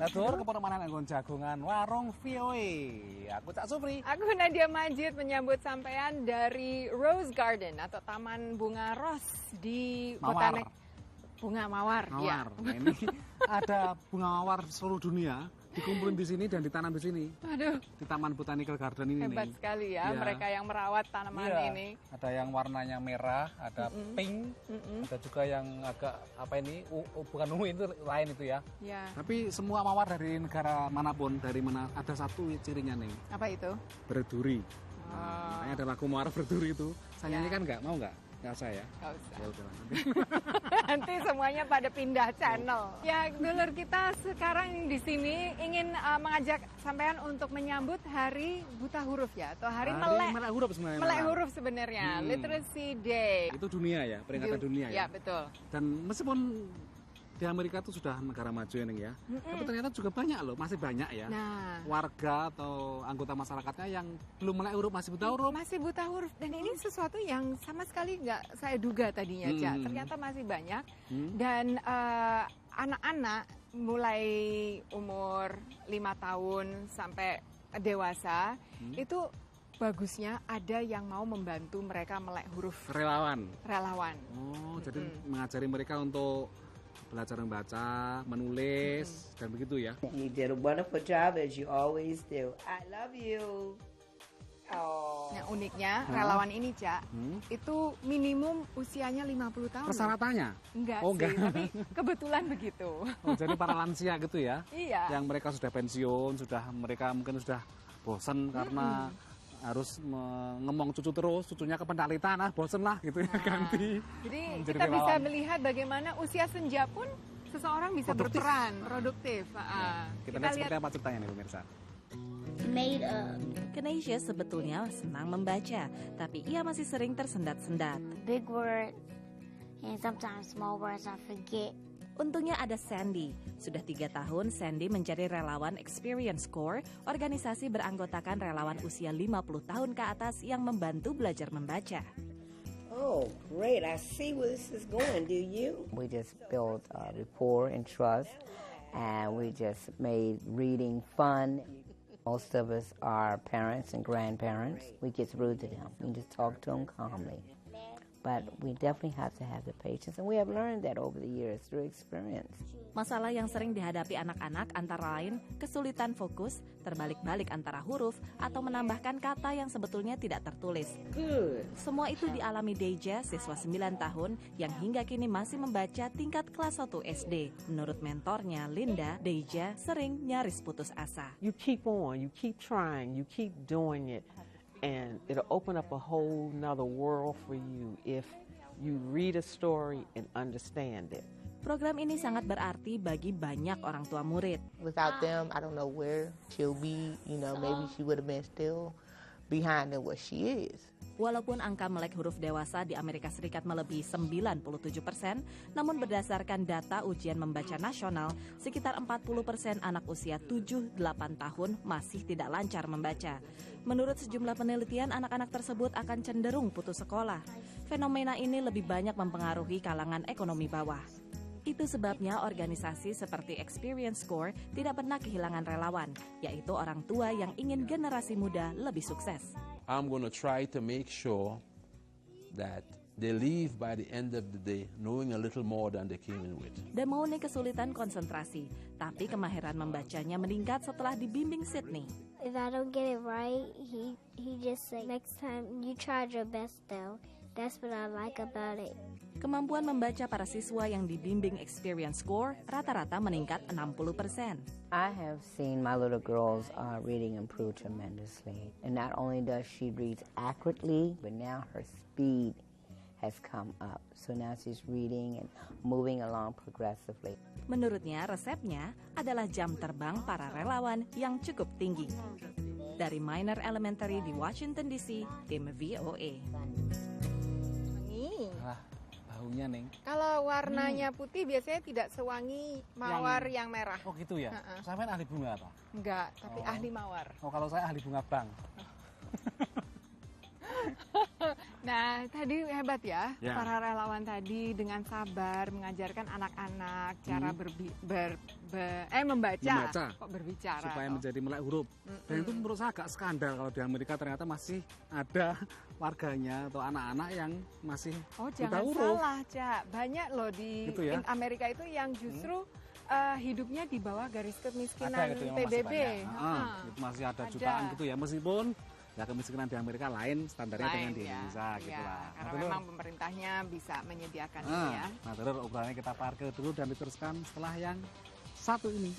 Natur kepermanan anggon jagongan warung VOA. Aku Cak Supri. Aku Nadia Majid menyambut sampean dari Rose Garden atau Taman Bunga Ros di Mawar. Bunga Mawar. Mawar. Ya. Nah, ini ada bunga mawar seluruh dunia dikumpulin di sini dan ditanam di sini. Aduh. Di Taman Botanical Garden ini. Hebat sekali ya, mereka yang merawat tanaman ini. Ada yang warnanya merah, ada pink, ada juga yang agak apa ini, bukan ungu itu lain itu ya. Ya. Tapi semua mawar dari negara manapun, dari mana ada satu cirinya nih. Apa itu? Berduri. Makanya ada lagu mawar berduri itu. Saya nyanyikan nggak? Mau nggak? Nggak usah ya? Nggak usah. Ya udah, nanti. Nanti semuanya pada pindah channel. Ya, dulur kita sekarang di sini ingin mengajak sampean untuk menyambut Hari Buta Huruf ya, atau Hari Melek Huruf sebenarnya. Melek Huruf sebenarnya, Literacy Day. Itu dunia ya, peringatan dunia ya. Ya, betul. Dan meskipun di Amerika itu sudah negara maju ya, Neng ya. Tapi ternyata juga banyak loh, masih banyak ya. Nah, warga atau anggota masyarakatnya yang belum melek huruf, masih buta huruf. Masih buta huruf. Dan ini sesuatu yang sama sekali nggak saya duga tadinya, Cak. Ternyata masih banyak. Dan anak-anak mulai umur 5 tahun sampai dewasa, itu bagusnya ada yang mau membantu mereka melek huruf. Relawan. Oh, jadi mengajari mereka untuk belajar membaca, menulis, dan begitu ya. You did a wonderful job as you always do. I love you. Oh. Yang uniknya, relawan ini, Cak, itu minimum usianya 50 tahun. Persyaratannya? Enggak Oh, sih, enggak. tapi kebetulan begitu. Oh, jadi para lansia gitu ya? Iya. Yang mereka sudah pensiun, mereka mungkin sudah bosan karena harus ngemong cucu terus, cucunya ke pendalitan, bosen lah gitu ya, ganti. Jadi menjadi kita bisa relawan. melihat bagaimana usia senja pun seseorang bisa Produktif. berperan, produktif. Kita lihat seperti apa ceritanya nih pemirsa. Keneisha sebetulnya senang membaca, tapi ia masih sering tersendat-sendat. Big words and sometimes small words I forget. Untungnya ada Sandy. Sudah 3 tahun Sandy menjadi relawan Experience Corps, organisasi beranggotakan relawan usia 50 tahun ke atas yang membantu belajar membaca. Oh, great. I see where this is going, do you? We just built rapport and trust, and we just made reading fun. Most of us are parents and grandparents. We get through to them. We just talk to them calmly. But we definitely have to have the patience, and we have learned that over the years through experience. Masalah yang sering dihadapi anak-anak antara lain kesulitan fokus, terbalik-balik antara huruf, atau menambahkan kata yang sebetulnya tidak tertulis. Good. Semua itu dialami Deja, siswa 9 tahun yang hingga kini masih membaca tingkat kelas 1 SD. Menurut mentornya, Linda, Deja sering nyaris putus asa. You keep on, you keep trying, you keep doing it. And it'll open up a whole nother world for you if you read a story and understand it. Program ini sangat berarti bagi banyak orang tua murid. Without them, I don't know where she'll be. You know, maybe she would have been still behind than what she is. Walaupun angka melek huruf dewasa di Amerika Serikat melebihi 97%, namun berdasarkan data ujian membaca nasional, sekitar 40% anak usia 7-8 tahun masih tidak lancar membaca. Menurut sejumlah penelitian, anak-anak tersebut akan cenderung putus sekolah. Fenomena ini lebih banyak mempengaruhi kalangan ekonomi bawah. Itu sebabnya organisasi seperti Experience Corps tidak pernah kehilangan relawan, yaitu orang tua yang ingin generasi muda lebih sukses. I'm going to try to make sure that they leave by the end of the day knowing a little more than they came in with. Demone kesulitan konsentrasi, tapi kemahiran membacanya meningkat setelah dibimbing Sydney. If I don't get it right, he just say, next time you tried your best though. That's what I like about it. Kemampuan membaca para siswa yang dibimbing Experience Corps rata-rata meningkat 60%. I have seen my little girl's reading improve tremendously. And not only does she read accurately, but now her speed has come up. So now she's reading and moving along progressively. Menurutnya, resepnya adalah jam terbang para relawan yang cukup tinggi. Dari Minor Elementary di Washington DC, tim VOA. Baunya, Neng. Kalau warnanya putih biasanya tidak sewangi mawar yang merah. Oh gitu ya? Sampai ahli bunga apa? Enggak, tapi ahli mawar. Oh kalau saya ahli bunga bang. Nah, tadi hebat ya, Ya. para relawan tadi dengan sabar mengajarkan anak-anak cara membaca. Kok berbicara? Supaya toh? menjadi melek huruf. Dan itu menurut saya agak skandal kalau di Amerika ternyata masih ada warganya atau anak-anak yang masih Oh, buta jangan huruf. salah, Cak. Banyak loh di Gitu ya? Amerika itu yang justru hidupnya di bawah garis kemiskinan Ada gitu yang masih PBB. banyak. Itu masih ada jutaan gitu ya, meskipun ya kemiskinan di Amerika lain standarnya dengan di Indonesia gitu lah. Karena Nah, memang pemerintahnya bisa menyediakan ini ya. Nah, terus obrolannya kita parkir dulu dan diteruskan setelah yang satu ini.